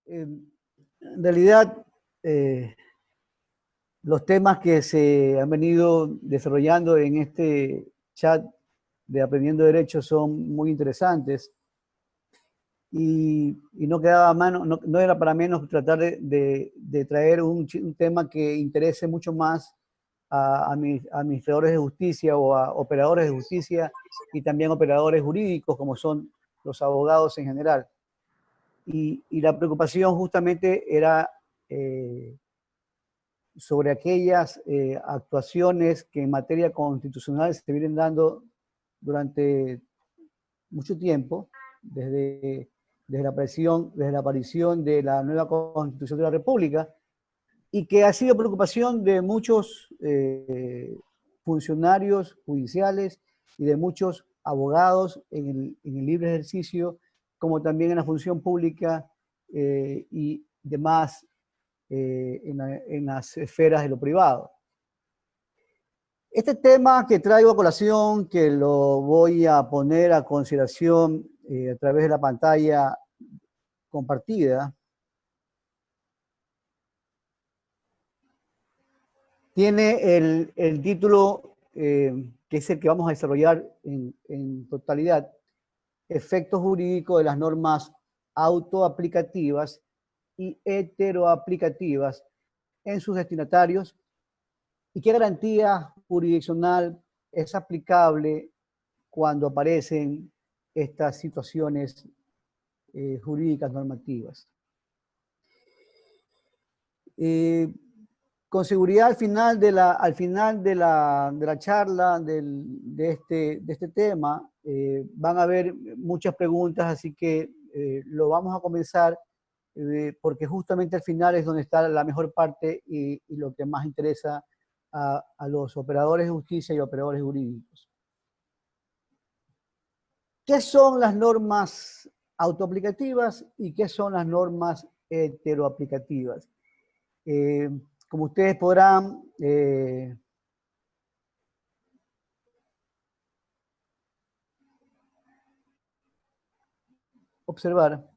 En realidad, los temas que se han venido desarrollando en este chat de Aprendiendo Derecho son muy interesantes y no quedaba mano, no era para menos tratar de traer un tema que interese mucho más a administradores de justicia o a operadores de justicia y también operadores jurídicos como son los abogados en general. Y la preocupación justamente era sobre aquellas actuaciones que en materia constitucional se vienen dando durante mucho tiempo, desde la aparición de la nueva Constitución de la República, y que ha sido preocupación de muchos funcionarios judiciales y de muchos abogados en el libre ejercicio, como también en la función pública y demás en las esferas de lo privado. Este tema que traigo a colación, que lo voy a poner a consideración a través de la pantalla compartida, tiene el título que es el que vamos a desarrollar en totalidad: efectos jurídicos de las normas autoaplicativas y heteroaplicativas en sus destinatarios, y qué garantía jurisdiccional es aplicable cuando aparecen estas situaciones jurídicas normativas. Con seguridad al final de la charla de este tema van a haber muchas preguntas, así que lo vamos a comenzar porque justamente al final es donde está la mejor parte y lo que más interesa a los operadores de justicia y operadores jurídicos. ¿Qué son las normas autoaplicativas y qué son las normas heteroaplicativas? Como ustedes podrán observar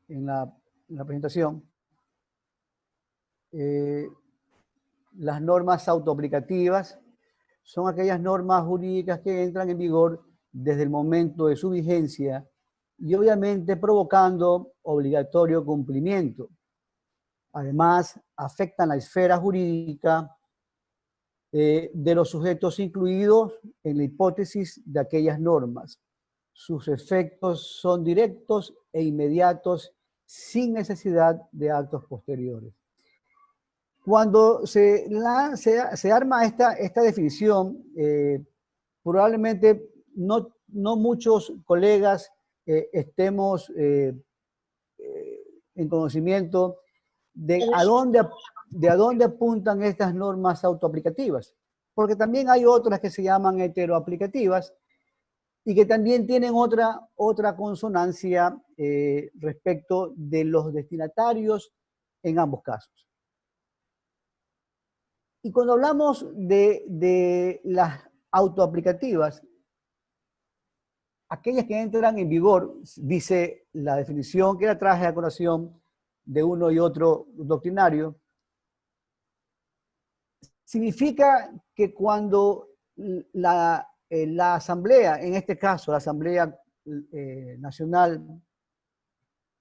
en la presentación, las normas autoaplicativas son aquellas normas jurídicas que entran en vigor desde el momento de su vigencia y obviamente provocando obligatorio cumplimiento. Además, afectan la esfera jurídica de los sujetos incluidos en la hipótesis de aquellas normas. Sus efectos son directos e inmediatos sin necesidad de actos posteriores. Cuando se arma esta definición, probablemente no muchos colegas estemos en conocimiento de a dónde apuntan estas normas autoaplicativas, porque también hay otras que se llaman heteroaplicativas y que también tienen otra consonancia respecto de los destinatarios en ambos casos. Y cuando hablamos de las autoaplicativas, aquellas que entran en vigor, dice la definición que la traje a colación de uno y otro doctrinario, significa que cuando la Asamblea, en este caso la Asamblea Nacional,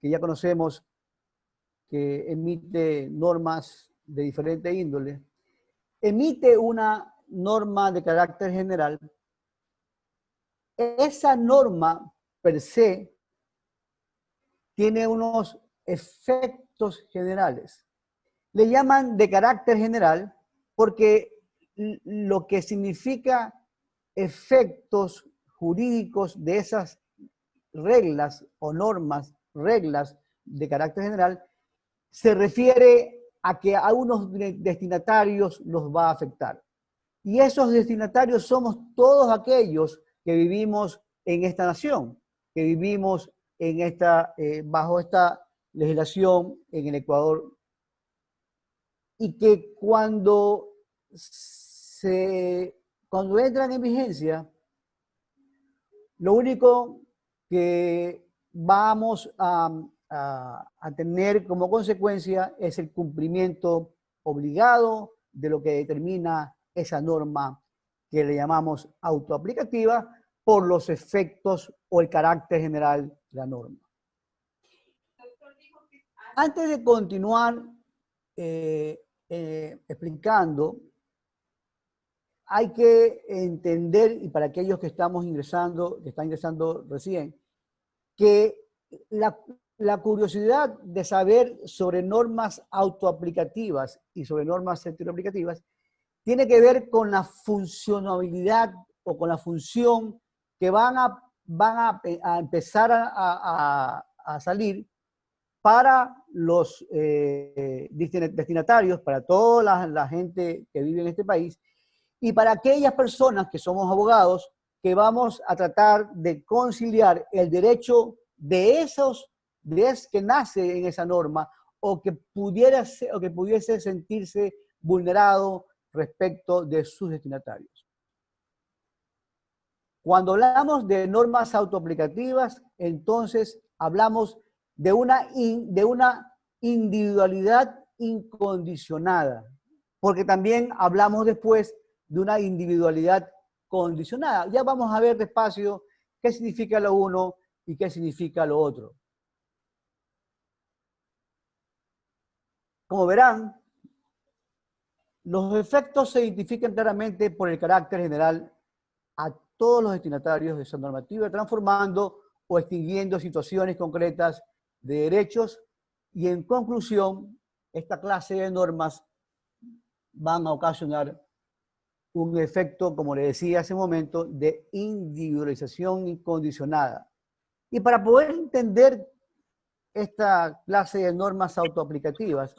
que ya conocemos, que emite normas de diferente índole, emite una norma de carácter general, esa norma per se tiene unos efectos generales. Le llaman de carácter general porque lo que significa efectos jurídicos de esas reglas o normas, reglas de carácter general, se refiere a que a unos destinatarios los va a afectar. Y esos destinatarios somos todos aquellos que vivimos en esta nación, que vivimos en bajo esta legislación en el Ecuador, y que cuando entran en vigencia, lo único que vamos a a tener como consecuencia es el cumplimiento obligado de lo que determina esa norma que le llamamos autoaplicativa por los efectos o el carácter general de la norma. Antes de continuar explicando, hay que entender, y para aquellos que están ingresando recién, que la curiosidad de saber sobre normas autoaplicativas y sobre normas heteroaplicativas tiene que ver con la funcionabilidad o con la función que van a empezar a salir para los destinatarios, para toda la gente que vive en este país, y para aquellas personas que somos abogados, que vamos a tratar de conciliar el derecho de que nace en esa norma o que pudiese sentirse vulnerado respecto de sus destinatarios. Cuando hablamos de normas autoaplicativas, entonces hablamos de una individualidad incondicionada, porque también hablamos después de una individualidad condicionada. Ya vamos a ver despacio qué significa lo uno y qué significa lo otro. Como verán, los efectos se identifican claramente por el carácter general a todos los destinatarios de esa normativa, transformando o extinguiendo situaciones concretas de derechos, y en conclusión, esta clase de normas van a ocasionar un efecto, como le decía hace un momento, de individualización incondicionada. Y para poder entender esta clase de normas autoaplicativas,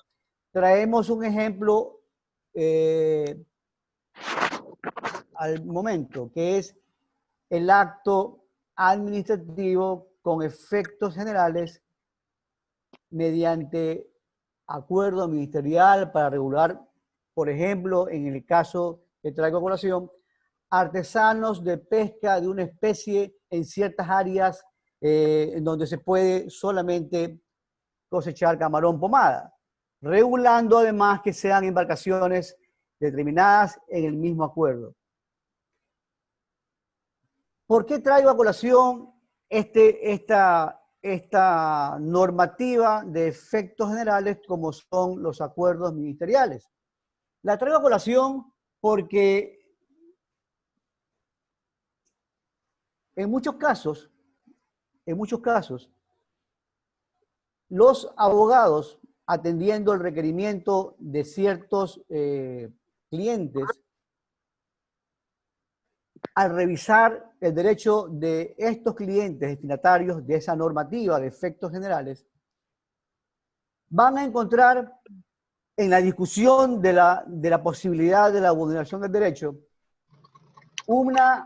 traemos un ejemplo al momento, que es el acto administrativo con efectos generales mediante acuerdo ministerial para regular, por ejemplo, en el caso que traigo a colación, artesanos de pesca de una especie en ciertas áreas en donde se puede solamente cosechar camarón pomada, regulando además que sean embarcaciones determinadas en el mismo acuerdo. ¿Por qué traigo a colación esta normativa de efectos generales como son los acuerdos ministeriales? La traigo a colación porque en muchos casos, los abogados, atendiendo el requerimiento de ciertos clientes, al revisar el derecho de estos clientes destinatarios de esa normativa de efectos generales, van a encontrar en la discusión de la posibilidad de la vulneración del derecho una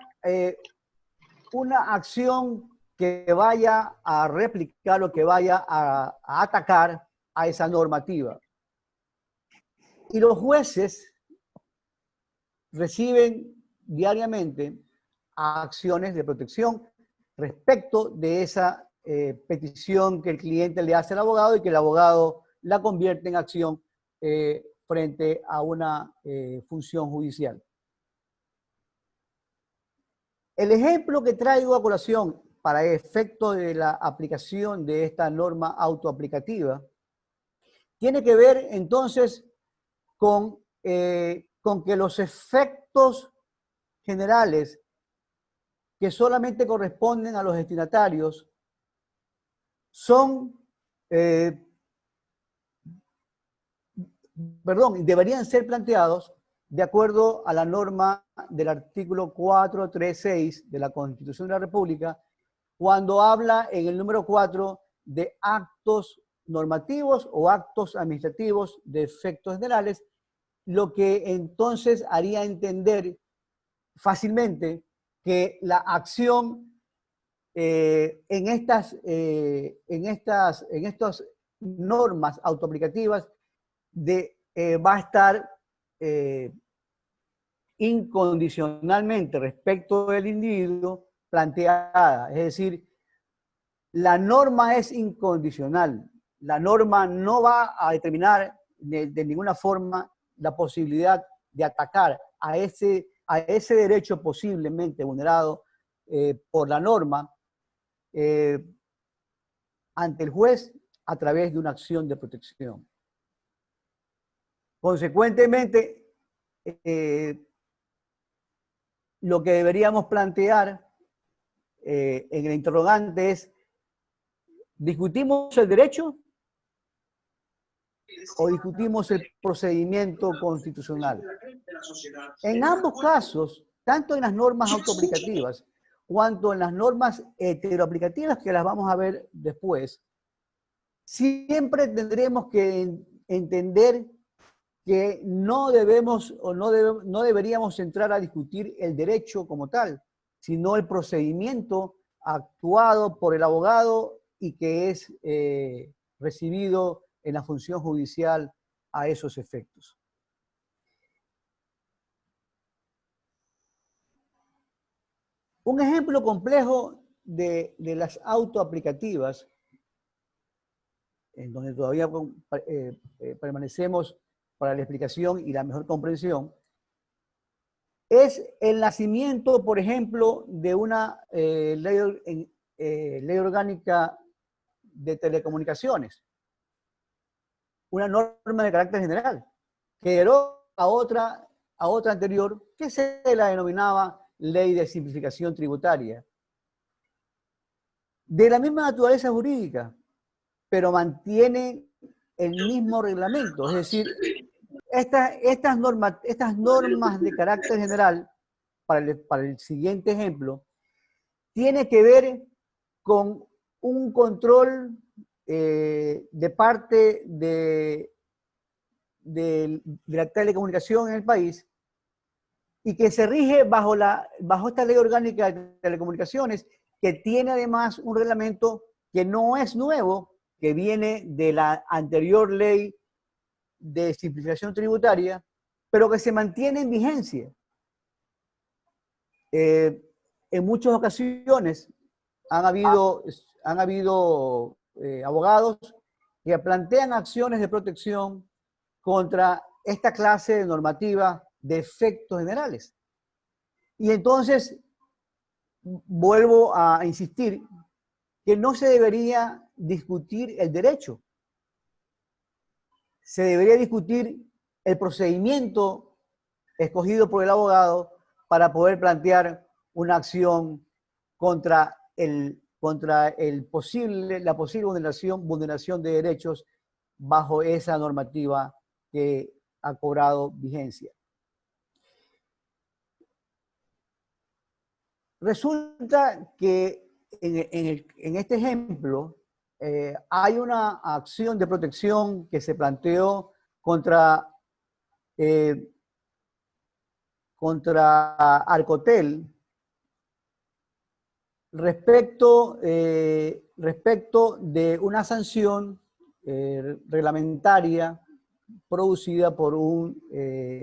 acción que vaya a replicar o que vaya a atacar a esa normativa. Y los jueces reciben diariamente acciones de protección respecto de esa petición que el cliente le hace al abogado y que el abogado la convierte en acción frente a una función judicial. El ejemplo que traigo a colación para efecto de la aplicación de esta norma autoaplicativa tiene que ver entonces con que los efectos generales que solamente corresponden a los destinatarios deberían ser planteados de acuerdo a la norma del artículo 436 de la Constitución de la República, cuando habla en el número 4 de actos normativos o actos administrativos de efectos generales, lo que entonces haría entender fácilmente que la acción en estas normas autoaplicativas va a estar incondicionalmente respecto del individuo planteada. Es decir, la norma es incondicional. La norma no va a determinar de ninguna forma la posibilidad de atacar a ese derecho posiblemente vulnerado por la norma ante el juez a través de una acción de protección. Consecuentemente, lo que deberíamos plantear en el interrogante es: ¿discutimos el derecho o discutimos el procedimiento constitucional? En ambos casos, tanto en las normas autoaplicativas cuanto en las normas heteroaplicativas, que las vamos a ver después, siempre tendremos que entender que no debemos o no deberíamos entrar a discutir el derecho como tal, sino el procedimiento actuado por el abogado y que es recibido en la función judicial a esos efectos. Un ejemplo complejo de las autoaplicativas, en donde todavía permanecemos para la explicación y la mejor comprensión, es el nacimiento, por ejemplo, de una ley orgánica de telecomunicaciones, una norma de carácter general, que derogó a otra anterior que se la denominaba Ley de Simplificación Tributaria. De la misma naturaleza jurídica, pero mantiene el mismo reglamento, es decir, estas normas de carácter general, para el siguiente ejemplo, tiene que ver con un control de parte de la telecomunicación en el país y que se rige bajo esta ley orgánica de telecomunicaciones, que tiene además un reglamento que no es nuevo, que viene de la anterior ley de simplificación tributaria, pero que se mantiene en vigencia. En muchas ocasiones han habido abogados que plantean acciones de protección contra esta clase de normativa de efectos generales. Y entonces vuelvo a insistir que no se debería discutir el derecho, se debería discutir el procedimiento escogido por el abogado para poder plantear una acción contra la posible vulneración de derechos bajo esa normativa que ha cobrado vigencia. Resulta que en este ejemplo hay una acción de protección que se planteó contra Arcotel respecto de una sanción reglamentaria producida por un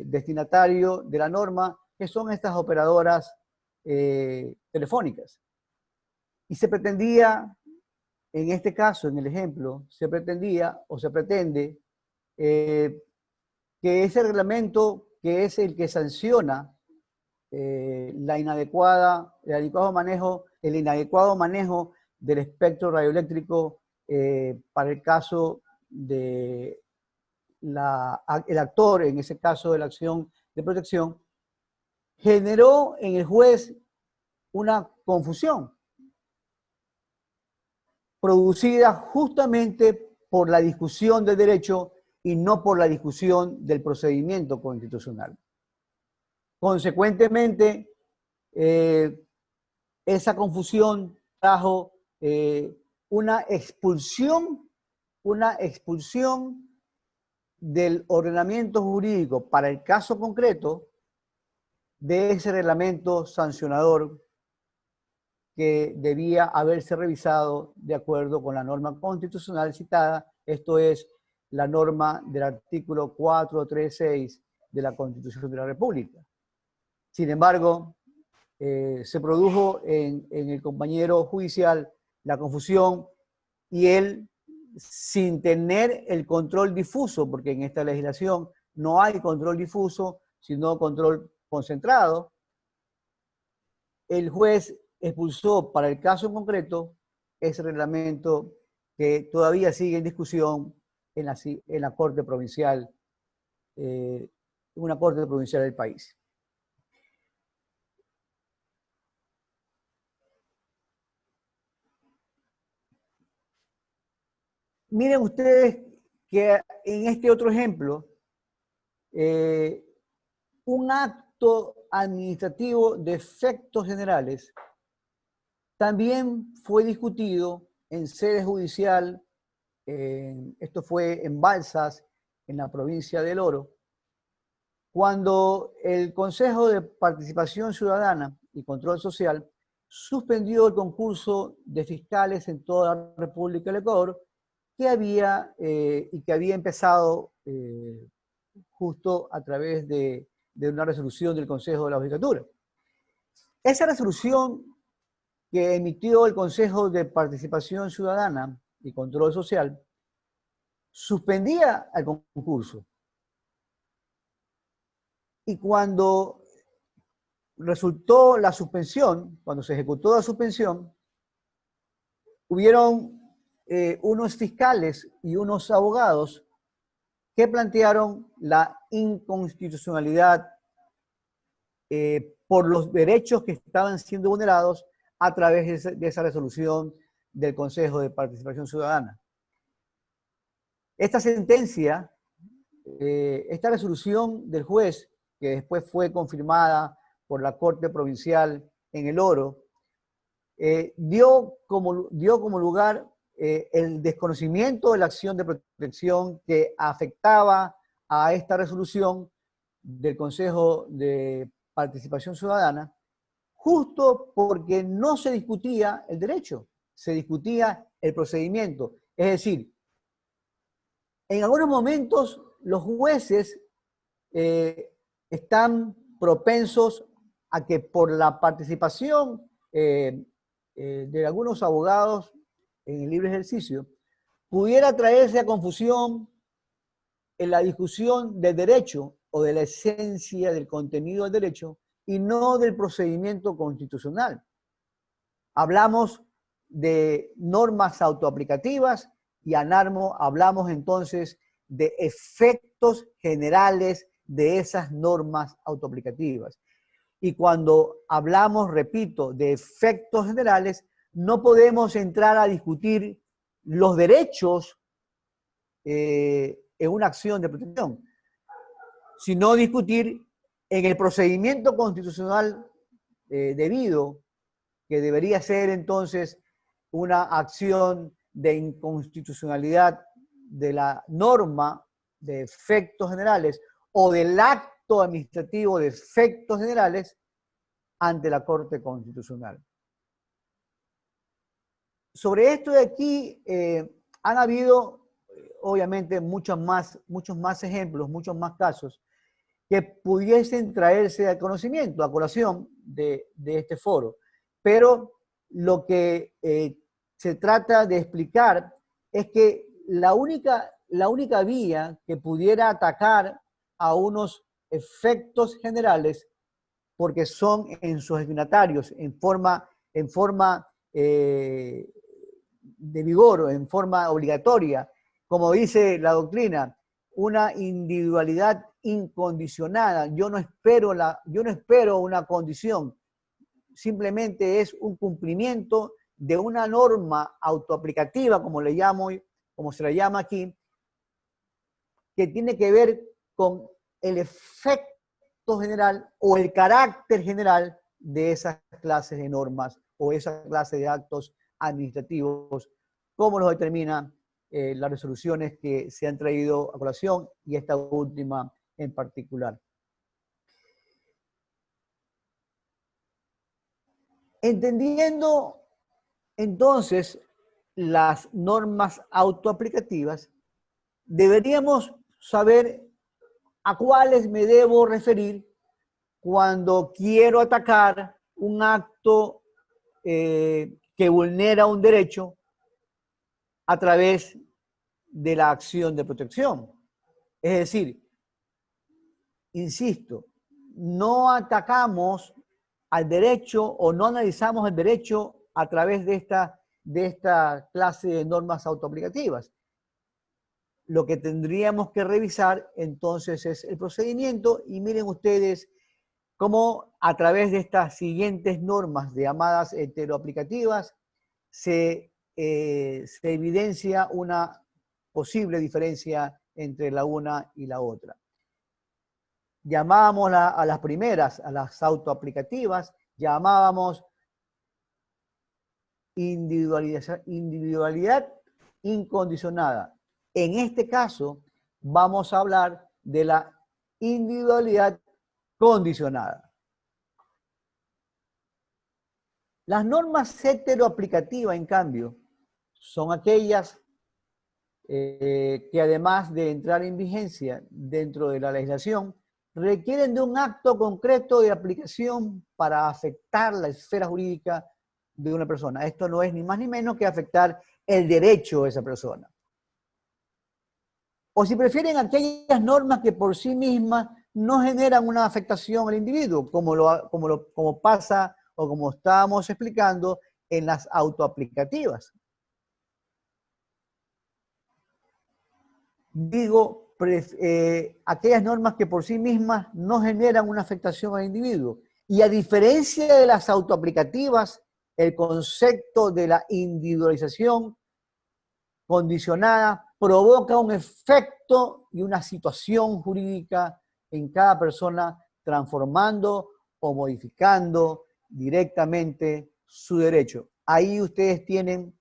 destinatario de la norma, que son estas operadoras telefónicas. Y se pretendía, en este caso, en el ejemplo, se pretendía o se pretende que ese reglamento, que es el que sanciona el inadecuado manejo del espectro radioeléctrico para el caso de el actor, en ese caso de la acción de protección, generó en el juez una confusión producida justamente por la discusión del derecho y no por la discusión del procedimiento constitucional. Consecuentemente, esa confusión trajo una expulsión del ordenamiento jurídico para el caso concreto de ese reglamento sancionador que debía haberse revisado de acuerdo con la norma constitucional citada, esto es la norma del artículo 436 de la Constitución de la República. Sin embargo, se produjo en el compañero judicial la confusión y el sin tener el control difuso, porque en esta legislación no hay control difuso, sino control concentrado, el juez expulsó para el caso en concreto ese reglamento que todavía sigue en discusión en la Corte Provincial, una Corte Provincial del país. Miren ustedes que en este otro ejemplo, un acto administrativo de efectos generales también fue discutido en sede judicial, esto fue en Balsas, en la provincia del Oro, cuando el Consejo de Participación Ciudadana y Control Social suspendió el concurso de fiscales en toda la República del Ecuador que había empezado justo a través de una resolución del Consejo de la Judicatura. Esa resolución que emitió el Consejo de Participación Ciudadana y Control Social suspendía el concurso. Y cuando resultó la suspensión, cuando se ejecutó la suspensión, hubieron unos fiscales y unos abogados que plantearon la inconstitucionalidad por los derechos que estaban siendo vulnerados a través de esa resolución del Consejo de Participación Ciudadana. Esta sentencia, esta resolución del juez, que después fue confirmada por la Corte Provincial en el Oro, dio como lugar el desconocimiento de la acción de protección que afectaba a esta resolución del Consejo de Participación Ciudadana, justo porque no se discutía el derecho, se discutía el procedimiento. Es decir, en algunos momentos los jueces están propensos a que por la participación de algunos abogados en el libre ejercicio pudiera traerse a confusión en la discusión del derecho o de la esencia del contenido del derecho y no del procedimiento constitucional. Hablamos de normas autoaplicativas y hablamos entonces de efectos generales de esas normas autoaplicativas. Y cuando hablamos, repito, de efectos generales, no podemos entrar a discutir los derechos en una acción de protección, sino discutir en el procedimiento constitucional debido, que debería ser entonces una acción de inconstitucionalidad de la norma de efectos generales o del acto administrativo de efectos generales ante la Corte Constitucional. Sobre esto de aquí han habido, obviamente, muchos más ejemplos, muchos más casos que pudiesen traerse al conocimiento, a colación de este foro. Pero lo que se trata de explicar es que la única vía que pudiera atacar a unos efectos generales, porque son en sus destinatarios, en forma de vigor o en forma obligatoria, como dice la doctrina, una individualidad incondicionada. Yo no espero una condición, simplemente es un cumplimiento de una norma autoaplicativa, como se le llama aquí, que tiene que ver con el efecto general o el carácter general de esas clases de normas o esa clase de actos administrativos, como lo determinan las resoluciones que se han traído a colación y esta última en particular. Entendiendo entonces las normas autoaplicativas, deberíamos saber a cuáles me debo referir cuando quiero atacar un acto que vulnera un derecho a través de la acción de protección. Es decir, insisto, no atacamos al derecho o no analizamos el derecho a través de esta clase de normas autoaplicativas. Lo que tendríamos que revisar entonces es el procedimiento y miren ustedes cómo a través de estas siguientes normas llamadas heteroaplicativas se evidencia una posible diferencia entre la una y la otra. Llamábamos a las primeras, a las autoaplicativas, llamábamos individualidad incondicionada. En este caso, vamos a hablar de la individualidad condicionada. Las normas heteroaplicativas, en cambio, son aquellas que además de entrar en vigencia dentro de la legislación, requieren de un acto concreto de aplicación para afectar la esfera jurídica de una persona. Esto no es ni más ni menos que afectar el derecho de esa persona. O si prefieren, aquellas normas que por sí mismas no generan una afectación al individuo, como pasa o como estábamos explicando en las autoaplicativas. Digo, aquellas normas que por sí mismas no generan una afectación al individuo. Y a diferencia de las autoaplicativas, el concepto de la individualización condicionada provoca un efecto y una situación jurídica en cada persona, transformando o modificando directamente su derecho. Ahí ustedes tienen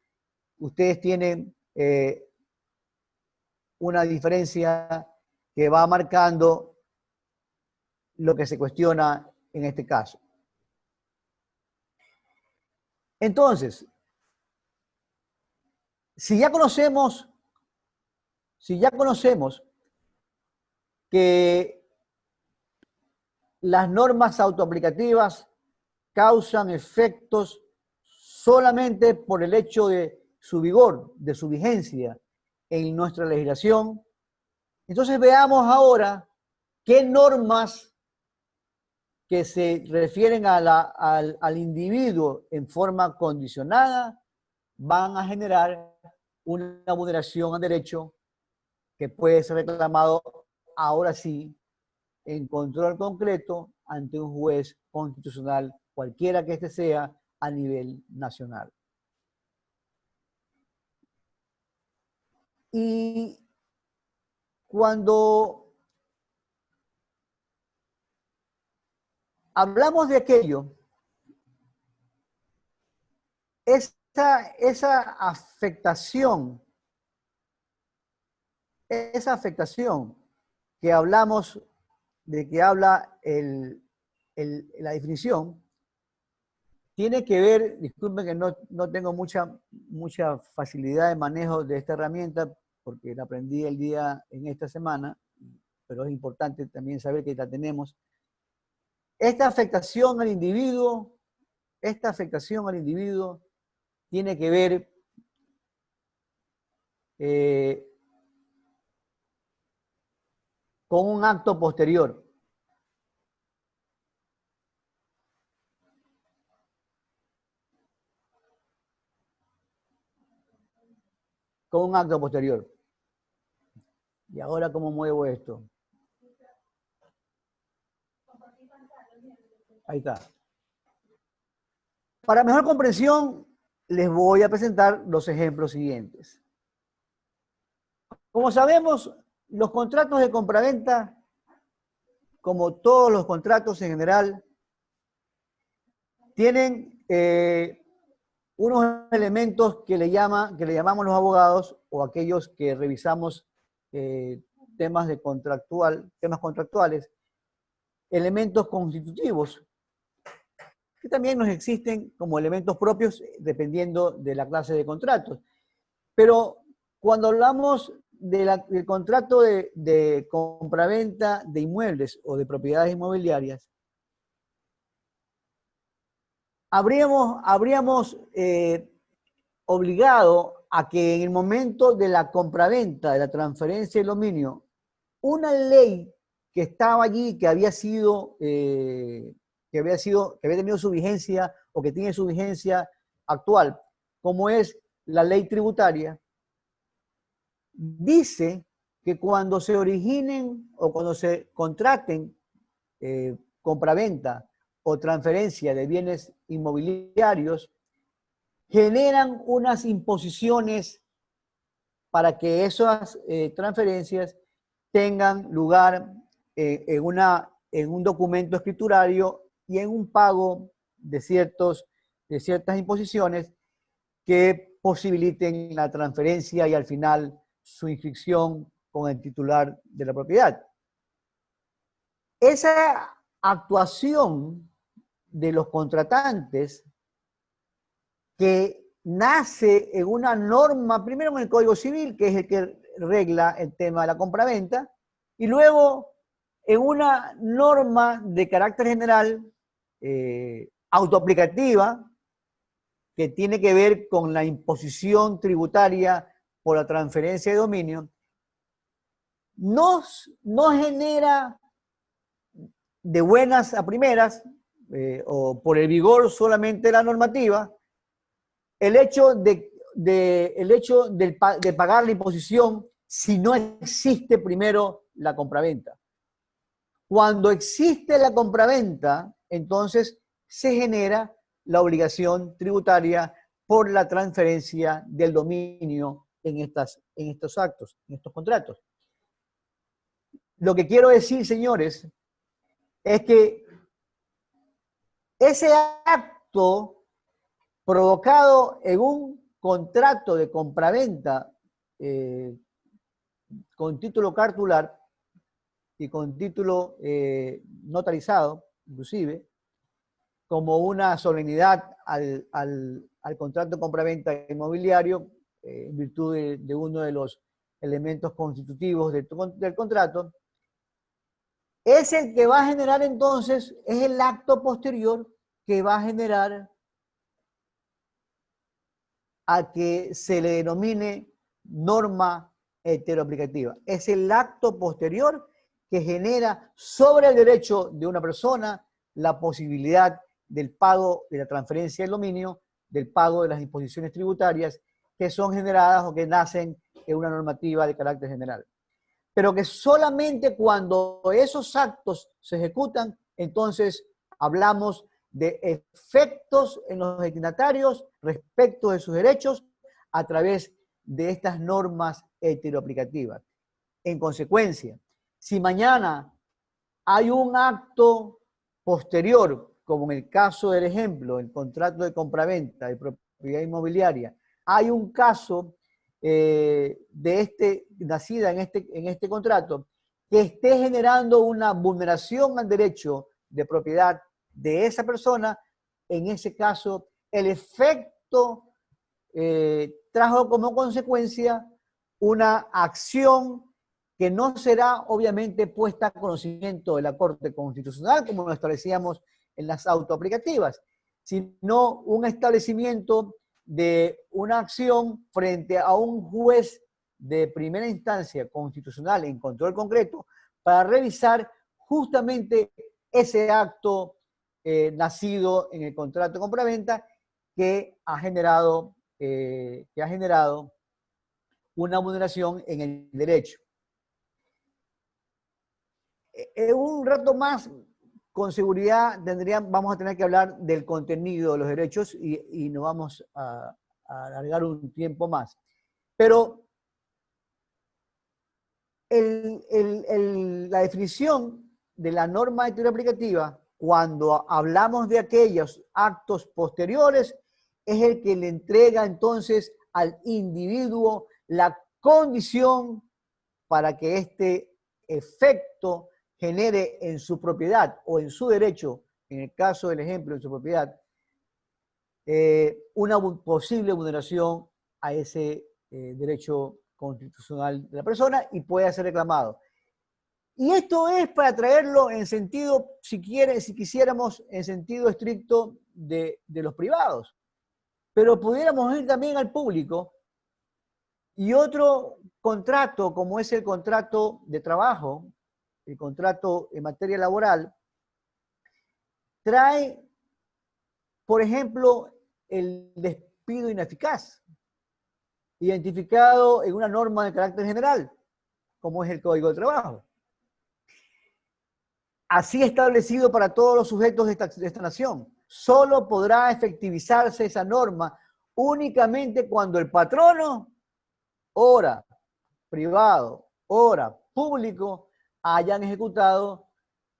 una diferencia que va marcando lo que se cuestiona en este caso. Entonces, si ya conocemos que las normas autoaplicativas causan efectos solamente por el hecho de su vigor, de su vigencia en nuestra legislación, entonces veamos ahora qué normas que se refieren al individuo en forma condicionada van a generar una vulneración al derecho que puede ser reclamado ahora sí en control concreto ante un juez constitucional, cualquiera que éste sea, a nivel nacional. Y cuando hablamos de aquello, esa afectación que hablamos, de que habla la definición, tiene que ver, disculpen que no tengo mucha facilidad de manejo de esta herramienta, porque la aprendí en esta semana, pero es importante también saber que la tenemos. Esta afectación al individuo tiene que ver con un acto posterior. Con un acto posterior. ¿Y ahora cómo muevo esto? Ahí está. Para mejor comprensión, les voy a presentar los ejemplos siguientes. Como sabemos, los contratos de compraventa, como todos los contratos en general, tienen unos elementos que le llamamos los abogados o aquellos que revisamos temas contractuales, elementos constitutivos, que también nos existen como elementos propios dependiendo de la clase de contratos. Pero cuando hablamos del contrato de compraventa de inmuebles o de propiedades inmobiliarias, habríamos obligado a que en el momento de la compraventa, de la transferencia del dominio, una ley que estaba allí, que había tenido su vigencia o que tiene su vigencia actual, como es la ley tributaria, dice que cuando se originen o cuando se contraten compraventa o transferencia de bienes inmobiliarios, generan unas imposiciones para que esas transferencias tengan lugar en un documento escriturario y en un pago de ciertas imposiciones que posibiliten la transferencia y al final su inscripción con el titular de la propiedad. Esa actuación de los contratantes que nace en una norma, primero en el Código Civil, que es el que regla el tema de la compraventa, y luego en una norma de carácter general autoaplicativa que tiene que ver con la imposición tributaria por la transferencia de dominio, no genera de buenas a primeras o por el vigor solamente de la normativa el hecho de pagar la imposición si no existe primero la compraventa. Cuando existe la compraventa, entonces se genera la obligación tributaria por la transferencia del dominio en estos actos, en estos contratos. Lo que quiero decir, señores, es que ese acto provocado en un contrato de compraventa con título cartular y con título notarizado, inclusive, como una solemnidad al contrato de compraventa inmobiliario, en virtud de uno de los elementos constitutivos del contrato, es el que va a generar entonces, es el acto posterior que va a generar a que se le denomine norma heteroaplicativa. Es el acto posterior que genera sobre el derecho de una persona la posibilidad del pago de la transferencia del dominio, del pago de las imposiciones tributarias que son generadas o que nacen en una normativa de carácter general. Pero que solamente cuando esos actos se ejecutan, entonces hablamos de efectos en los destinatarios respecto de sus derechos a través de estas normas heteroaplicativas. En consecuencia, si mañana hay un acto posterior, como en el caso del ejemplo, el contrato de compraventa de propiedad inmobiliaria, hay un caso nacida en este contrato, que esté generando una vulneración al derecho de propiedad de esa persona, en ese caso, el efecto trajo como consecuencia una acción que no será obviamente puesta a conocimiento de la Corte Constitucional, como lo establecíamos en las autoaplicativas, sino un establecimiento de una acción frente a un juez de primera instancia constitucional en control concreto para revisar justamente ese acto nacido en el contrato de compraventa que ha generado una vulneración en el derecho. En un rato más, con seguridad, vamos a tener que hablar del contenido de los derechos y nos vamos a alargar un tiempo más. Pero la definición de la norma heteroaplicativa, cuando hablamos de aquellos actos posteriores, es el que le entrega entonces al individuo la condición para que este efecto genere en su propiedad o en su derecho, en el caso del ejemplo, en su propiedad, una posible vulneración a ese derecho constitucional de la persona y puede ser reclamado. Y esto es para traerlo en sentido, si quisiéramos, en sentido estricto de los privados. Pero pudiéramos ir también al público. Y otro contrato, como es el contrato de trabajo, el contrato en materia laboral, trae, por ejemplo, el despido ineficaz, identificado en una norma de carácter general, como es el Código de Trabajo. Así establecido para todos los sujetos de esta nación. Solo podrá efectivizarse esa norma únicamente cuando el patrono, ora privado, ora público, hayan ejecutado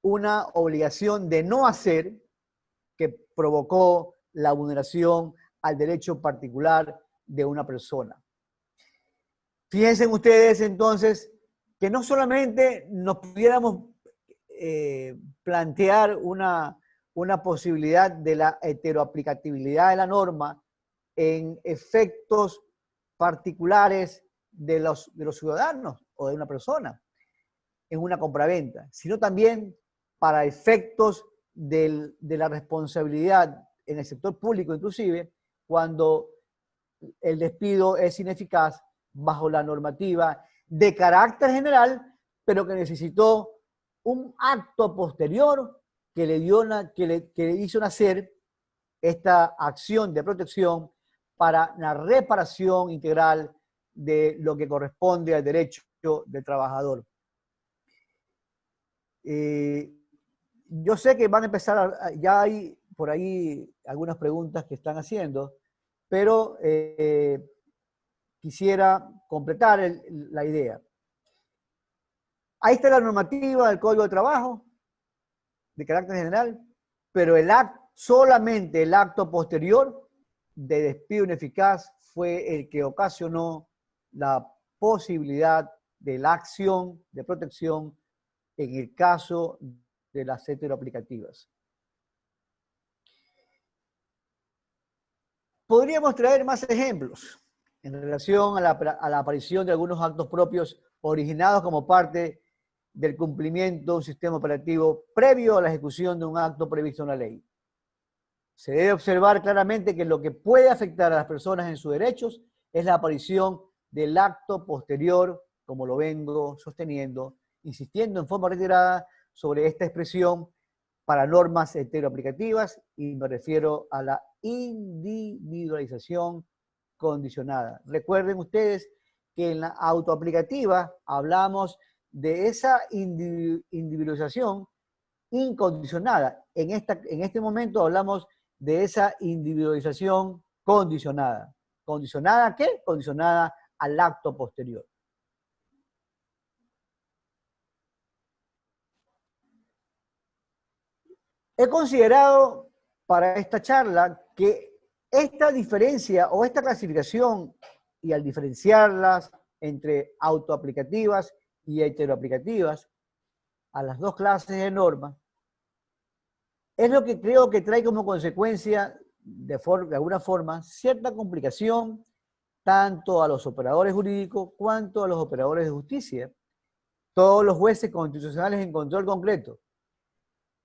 una obligación de no hacer que provocó la vulneración al derecho particular de una persona. Fíjense ustedes entonces que no solamente nos pudiéramos plantear una posibilidad de la heteroaplicabilidad de la norma en efectos particulares de los ciudadanos o de una persona en una compraventa, sino también para efectos de la responsabilidad en el sector público, inclusive, cuando el despido es ineficaz bajo la normativa de carácter general, pero que necesitó un acto posterior que le hizo nacer esta acción de protección para la reparación integral de lo que corresponde al derecho del trabajador. Yo sé que van a empezar, ya hay por ahí algunas preguntas que están haciendo, pero quisiera completar la idea. Ahí está la normativa del Código de Trabajo, de carácter general, pero solamente el acto posterior de despido ineficaz fue el que ocasionó la posibilidad de la acción de protección en el caso de las heteroaplicativas. Podríamos traer más ejemplos en relación a la aparición de algunos actos propios originados como parte del cumplimiento de un sistema operativo previo a la ejecución de un acto previsto en la ley. Se debe observar claramente que lo que puede afectar a las personas en sus derechos es la aparición del acto posterior, como lo vengo sosteniendo, insistiendo en forma reiterada sobre esta expresión para normas heteroaplicativas, y me refiero a la individualización condicionada. Recuerden ustedes que en la autoaplicativa hablamos de esa individualización incondicionada. En este momento hablamos de esa individualización condicionada. ¿Condicionada a qué? Condicionada al acto posterior. He considerado para esta charla que esta diferencia o esta clasificación, y al diferenciarlas entre autoaplicativas y heteroaplicativas, a las dos clases de normas, es lo que creo que trae como consecuencia, de alguna forma, cierta complicación tanto a los operadores jurídicos cuanto a los operadores de justicia, todos los jueces constitucionales en control concreto.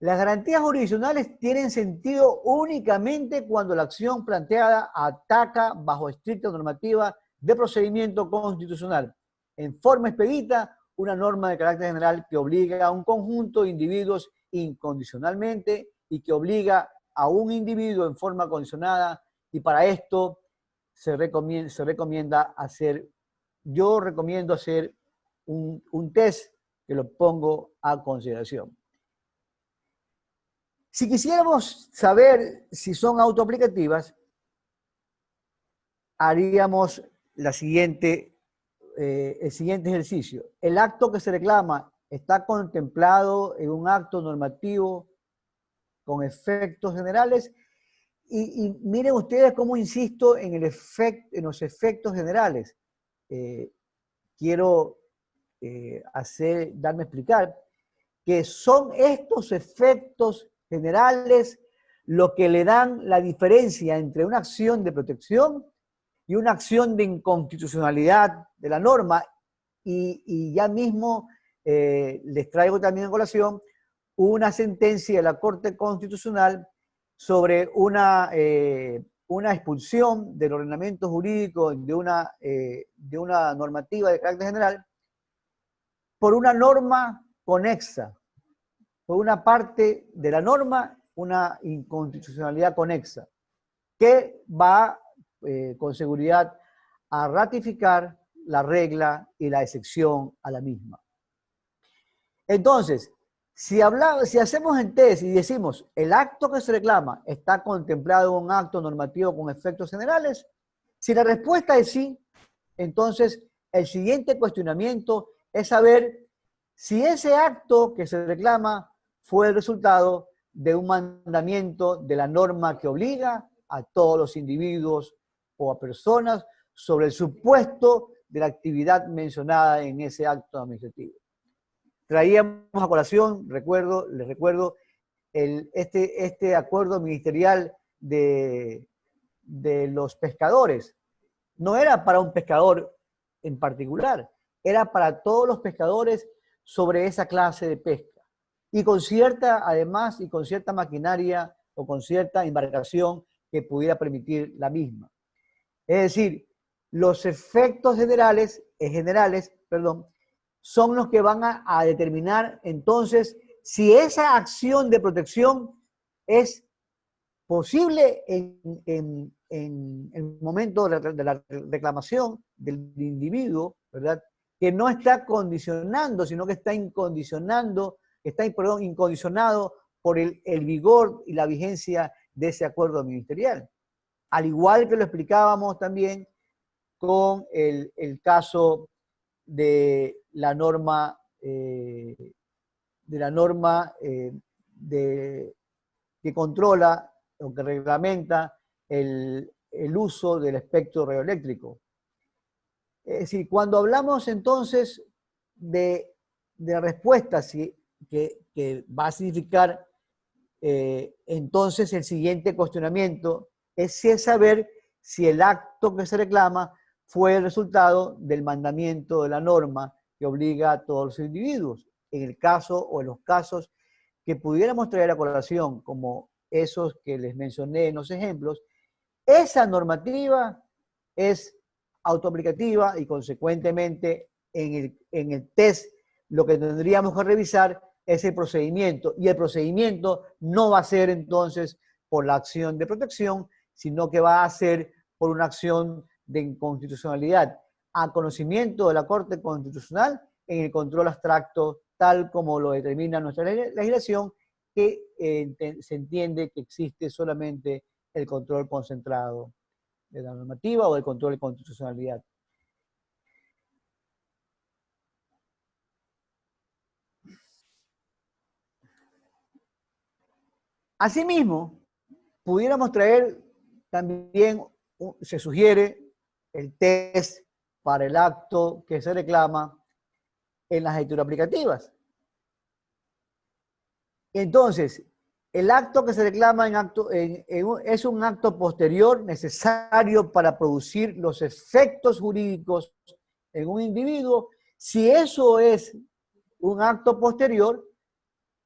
Las garantías jurisdiccionales tienen sentido únicamente cuando la acción planteada ataca bajo estricta normativa de procedimiento constitucional, en forma expedita, una norma de carácter general que obliga a un conjunto de individuos incondicionalmente y que obliga a un individuo en forma condicionada, y para esto yo recomiendo hacer un test que lo pongo a consideración. Si quisiéramos saber si son autoaplicativas, haríamos el siguiente ejercicio. El acto que se reclama está contemplado en un acto normativo con efectos generales, y miren ustedes cómo insisto en los efectos generales. Quiero darme a explicar que son estos efectos generales lo que le dan la diferencia entre una acción de protección y una acción de inconstitucionalidad de la norma, y ya mismo les traigo también a colación una sentencia de la Corte Constitucional sobre una expulsión del ordenamiento jurídico de una normativa de carácter general por una norma conexa, por una parte de la norma, una inconstitucionalidad conexa, que va con seguridad a ratificar la regla y la excepción a la misma. Entonces, si hacemos el test y decimos el acto que se reclama está contemplado en un acto normativo con efectos generales, si la respuesta es sí, entonces el siguiente cuestionamiento es saber si ese acto que se reclama fue el resultado de un mandamiento de la norma que obliga a todos los individuos o a personas sobre el supuesto de la actividad mencionada en ese acto administrativo. Traíamos a colación, les recuerdo, este acuerdo ministerial de los pescadores. No era para un pescador en particular, era para todos los pescadores sobre esa clase de pesca. Y con cierta, además, y con cierta maquinaria o con cierta embarcación que pudiera permitir la misma. Es decir, los efectos generales, son los que van a determinar entonces si esa acción de protección es posible en el momento de la reclamación del individuo, ¿verdad? Que no está condicionando, sino que está incondicionado por el vigor y la vigencia de ese acuerdo ministerial. Al igual que lo explicábamos también con el caso de la norma, que controla o que reglamenta el uso del espectro radioeléctrico. Es decir, cuando hablamos entonces de respuesta que va a significar entonces el siguiente cuestionamiento es saber si el acto que se reclama fue el resultado del mandamiento de la norma que obliga a todos los individuos. En el caso o en los casos que pudiéramos traer a colación, como esos que les mencioné en los ejemplos, esa normativa es autoaplicativa y consecuentemente en el test lo que tendríamos que revisar es el procedimiento, y el procedimiento no va a ser entonces por la acción de protección, sino que va a ser por una acción de inconstitucionalidad a conocimiento de la Corte Constitucional en el control abstracto, tal como lo determina nuestra legislación, que se entiende que existe solamente el control concentrado de la normativa o el control de constitucionalidad. Asimismo, pudiéramos traer también, se sugiere, el test para el acto que se reclama en las escrituras aplicativas. Entonces, el acto que se reclama es un acto posterior necesario para producir los efectos jurídicos en un individuo. Si eso es un acto posterior,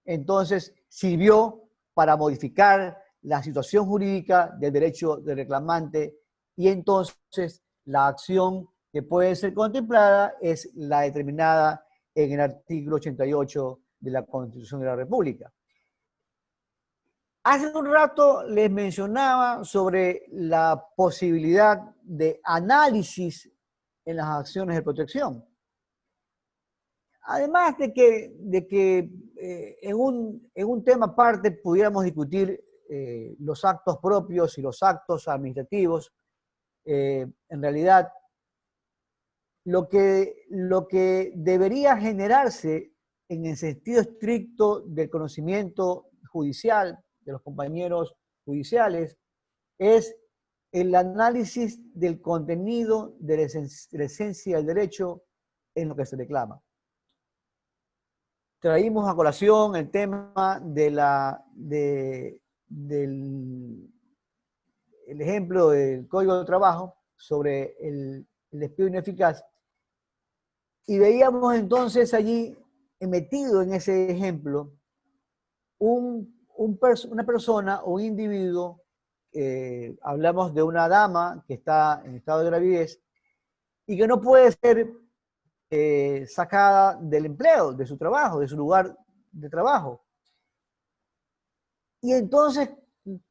entonces sirvió para modificar la situación jurídica del derecho del reclamante y entonces la acción que puede ser contemplada es la determinada en el artículo 88 de la Constitución de la República. Hace un rato les mencionaba sobre la posibilidad de análisis en las acciones de protección. Además de que en un tema aparte pudiéramos discutir los actos propios y los actos administrativos, en realidad lo que debería generarse en el sentido estricto del conocimiento judicial, de los compañeros judiciales, es el análisis del contenido de la esencia del derecho en lo que se reclama. Traímos a colación el tema del ejemplo del Código de Trabajo sobre el despido ineficaz, y veíamos entonces allí metido en ese ejemplo una persona o un individuo, hablamos de una dama que está en estado de gravidez y que no puede ser sacada del empleo, de su trabajo, de su lugar de trabajo. Y entonces,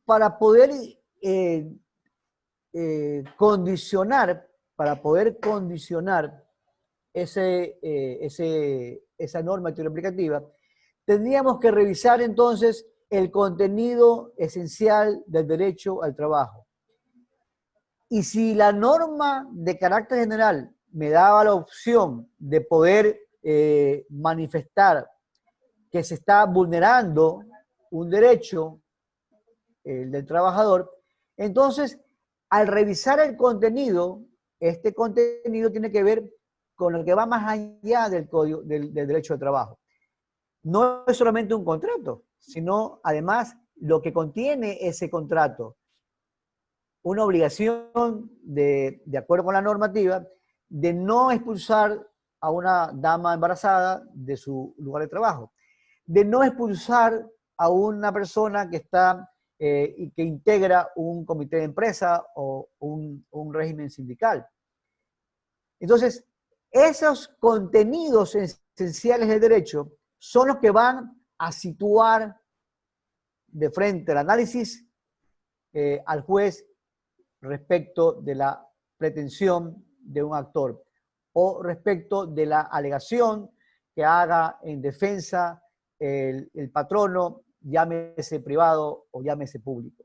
para poder condicionar esa norma teoreaplicativa, tendríamos que revisar entonces el contenido esencial del derecho al trabajo. Y si la norma de carácter general me daba la opción de poder manifestar que se está vulnerando un derecho, el del trabajador, entonces, al revisar el contenido, este contenido tiene que ver con lo que va más allá del código del derecho de trabajo. No es solamente un contrato, sino además lo que contiene ese contrato. Una obligación, de acuerdo con la normativa, de no expulsar a una dama embarazada de su lugar de trabajo, de no expulsar a una persona que está y que integra un comité de empresa o un régimen sindical. Entonces, esos contenidos esenciales del derecho son los que van a situar de frente al análisis al juez respecto de la pretensión de un actor o respecto de la alegación que haga en defensa el patrono, llámese privado o llámese público.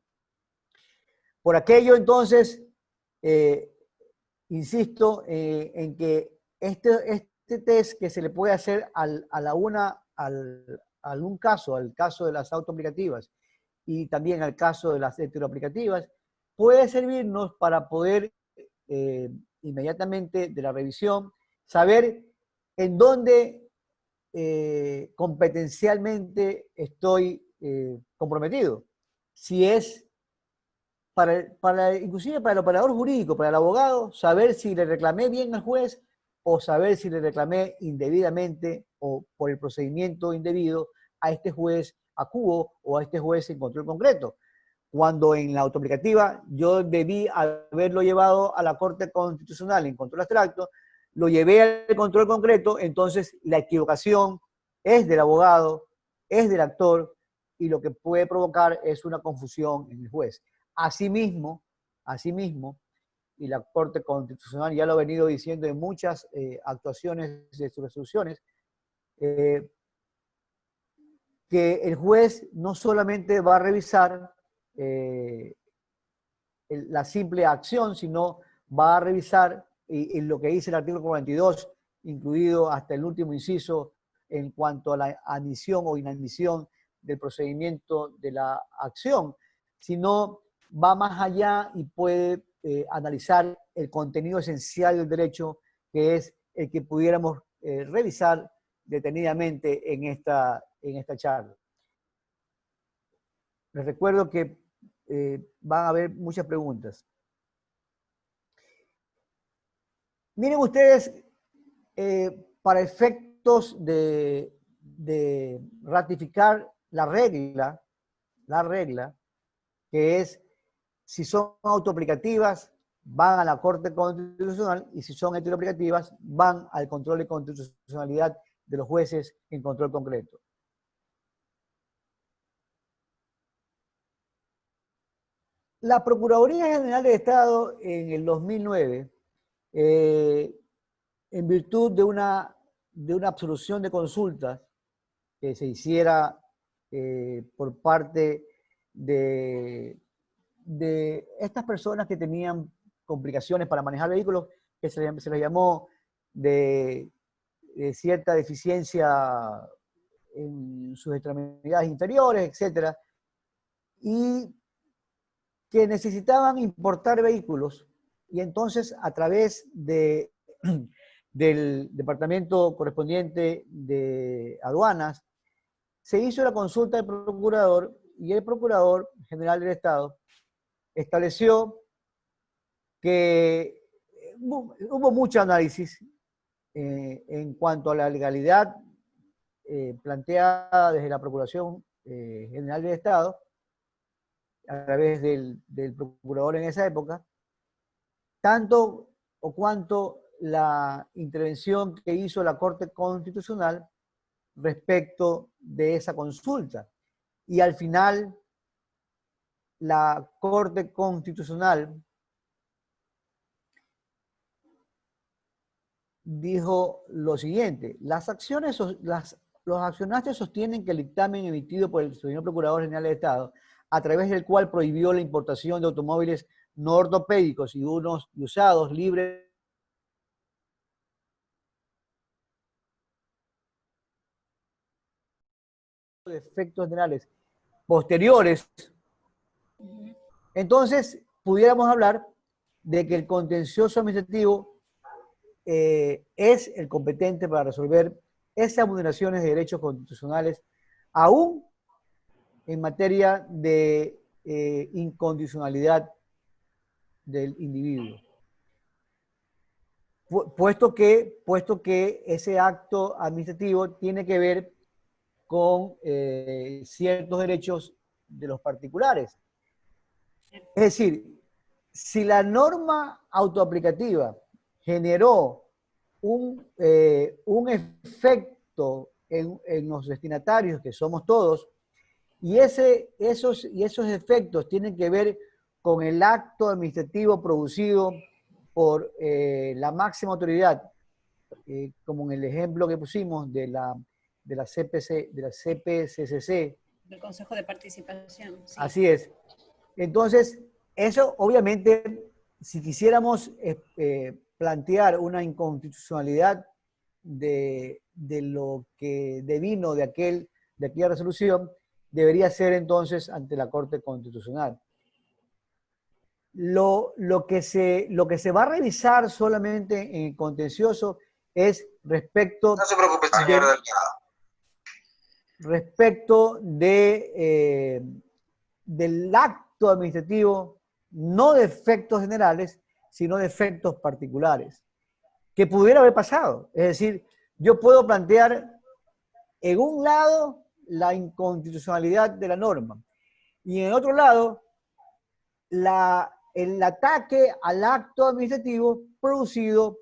Por aquello, entonces, insisto en que este test que se le puede hacer al caso de las autoaplicativas y también al caso de las heteroaplicativas, puede servirnos para poder inmediatamente de la revisión saber en dónde competencialmente estoy comprometido. Si es inclusive para el operador jurídico, para el abogado, saber si le reclamé bien al juez o saber si le reclamé indebidamente o por el procedimiento indebido a este juez acuo o a este juez en control concreto. Cuando en la autoaplicativa yo debí haberlo llevado a la Corte Constitucional en control abstracto, lo llevé al control concreto, entonces la equivocación es del abogado, es del actor, y lo que puede provocar es una confusión en el juez. Asimismo, y la Corte Constitucional ya lo ha venido diciendo en muchas actuaciones de sus resoluciones, que el juez no solamente va a revisar la simple acción, sino va a revisar en lo que dice el artículo 42, incluido hasta el último inciso en cuanto a la admisión o inadmisión del procedimiento de la acción, sino va más allá y puede analizar el contenido esencial del derecho, que es el que pudiéramos revisar detenidamente en esta charla. Les recuerdo que van a haber muchas preguntas. Miren ustedes, para efectos de ratificar la regla, que es si son autoaplicativas, van a la Corte Constitucional, y si son heteroaplicativas, van al control de constitucionalidad de los jueces en control concreto. La Procuraduría General del Estado en el 2009, en virtud de una absolución de consultas que se hiciera por parte de estas personas que tenían complicaciones para manejar vehículos, que se les llamó de cierta deficiencia en sus extremidades inferiores, etc. Y que necesitaban importar vehículos, y entonces a través del departamento correspondiente de aduanas se hizo la consulta del procurador, y el Procurador General del Estado estableció que hubo mucho análisis en cuanto a la legalidad planteada desde la Procuración General del Estado, a través del procurador en esa época, tanto o cuanto la intervención que hizo la Corte Constitucional respecto de esa consulta. Y al final, la Corte Constitucional dijo lo siguiente: los accionantes sostienen que el dictamen emitido por el señor Procurador General del Estado, a través del cual prohibió la importación de automóviles no ortopédicos y usados libres de efectos generales posteriores, entonces pudiéramos hablar de que el contencioso administrativo es el competente para resolver esas vulneraciones de derechos constitucionales, aún en materia de incondicionalidad del individuo. Puesto que ese acto administrativo tiene que ver con ciertos derechos de los particulares. Es decir, si la norma autoaplicativa generó un efecto en los destinatarios, que somos todos, y esos efectos tienen que ver con el acto administrativo producido por la máxima autoridad, como en el ejemplo que pusimos de la CPCCC. Del Consejo de Participación. Sí. Así es. Entonces, eso obviamente, si quisiéramos plantear una inconstitucionalidad de lo que devino de aquella resolución, debería ser entonces ante la Corte Constitucional. Lo que se va a revisar solamente en el contencioso es respecto... No se preocupe, señor Delgado. Respecto del acto administrativo, no de efectos generales, sino de efectos particulares, que pudiera haber pasado. Es decir, yo puedo plantear en un lado la inconstitucionalidad de la norma y en otro lado el ataque al acto administrativo producido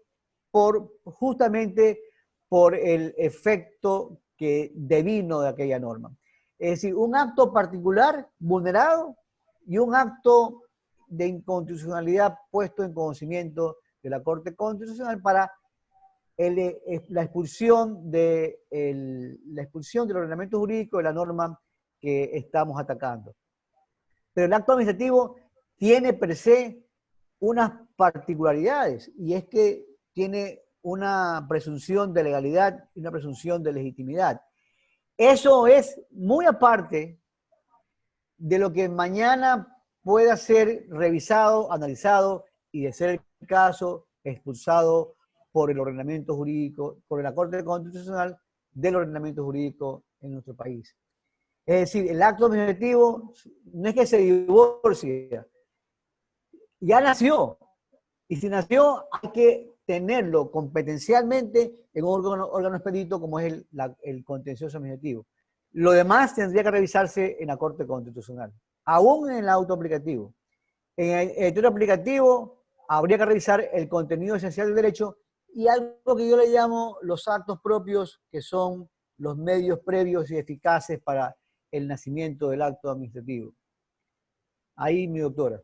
justamente por el efecto que devino de aquella norma. Es decir, un acto particular vulnerado y un acto de inconstitucionalidad puesto en conocimiento de la Corte Constitucional para la expulsión del ordenamiento jurídico de la norma que estamos atacando. Pero el acto administrativo tiene per se unas particularidades, y es que tiene una presunción de legalidad y una presunción de legitimidad. Eso es muy aparte de lo que mañana pueda ser revisado, analizado y, de ser el caso, expulsado por el ordenamiento jurídico, por la Corte Constitucional del ordenamiento jurídico en nuestro país. Es decir, el acto administrativo no es que se divorcie, ya nació. Y si nació, hay que tenerlo competencialmente en un órgano expedito como es el contencioso administrativo. Lo demás tendría que revisarse en la Corte Constitucional, aún en el auto-aplicativo. En el editor aplicativo habría que revisar el contenido esencial del derecho y algo que yo le llamo los actos propios, que son los medios previos y eficaces para el nacimiento del acto administrativo. Ahí, mi doctora.